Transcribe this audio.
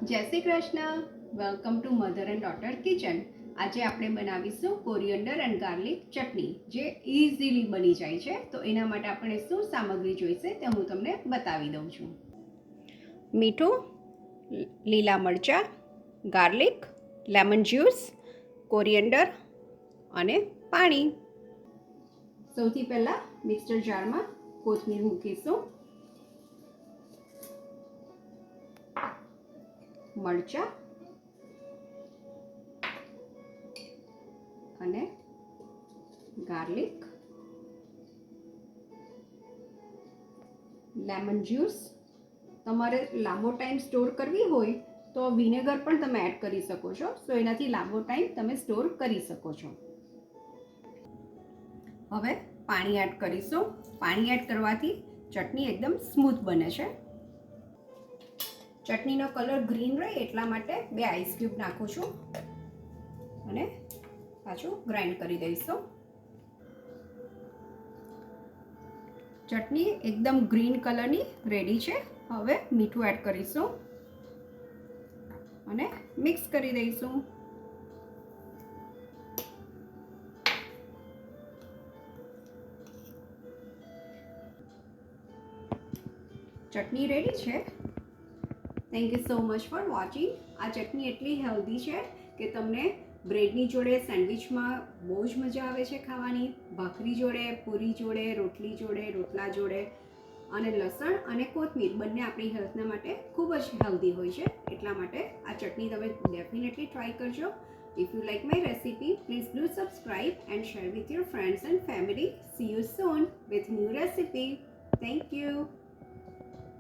જય Shri Krishna. Welcome to mother and daughter kitchen. આજે આપણે બનાવીશું કોરિયન્ડર એન્ડ ગાર્લિક ચટણી, જે ઇઝીલી બની જાય છે. તો એના માટે આપણે શું સામગ્રી જોઈશે તે હું તમને બતાવી દઉં છું. મીઠું, લીલા મરચાં, ગાર્લિક, લેમન જ્યુસ, કોરિયન્ડર અને પાણી. સૌથી પહેલાં મિક્સર જારમાં કોથમીર મૂકીશું, મરચાં અને ગાર્લિક, લેમન જ્યુસ. તમારે લાંબો ટાઈમ સ્ટોર કરવી હોય તો વિનેગર પણ તમે એડ કરી શકો છો. સો એનાથી લાંબો ટાઈમ તમે સ્ટોર કરી શકો છો. હવે પાણી એડ કરીશું. પાણી એડ કરવાથી ચટણી એકદમ સ્મૂથ બને છે. ચટણીનો કલર ગ્રીન રહે એટલા માટે 2 આઈસ ક્યુબ નાખું છું અને પાછું ગ્રાઇન્ડ કરી દઈશું. ચટણી એકદમ ગ્રીન કલરની રેડી છે. હવે મીઠું એડ કરીશું અને મિક્સ કરી દઈશું. ચટણી રેડી છે. Thank you so much for watching. આ ચટણી એટલી હેલ્ધી છે કે તમને બ્રેડની જોડે, સેન્ડવિચમાં બહુ જ મજા આવે છે ખાવાની. ભાખરી જોડે, પૂરી જોડે, રોટલી જોડે, રોટલા જોડે. અને લસણ અને કોથમીર બંને આપણી હેલ્થના માટે ખૂબ જ હેલ્ધી હોય છે. એટલા માટે આ ચટણી તમે ડેફિનેટલી ટ્રાય કરજો. If you like my recipe, please do subscribe and share with your friends and family. See you soon with new recipe. Thank you.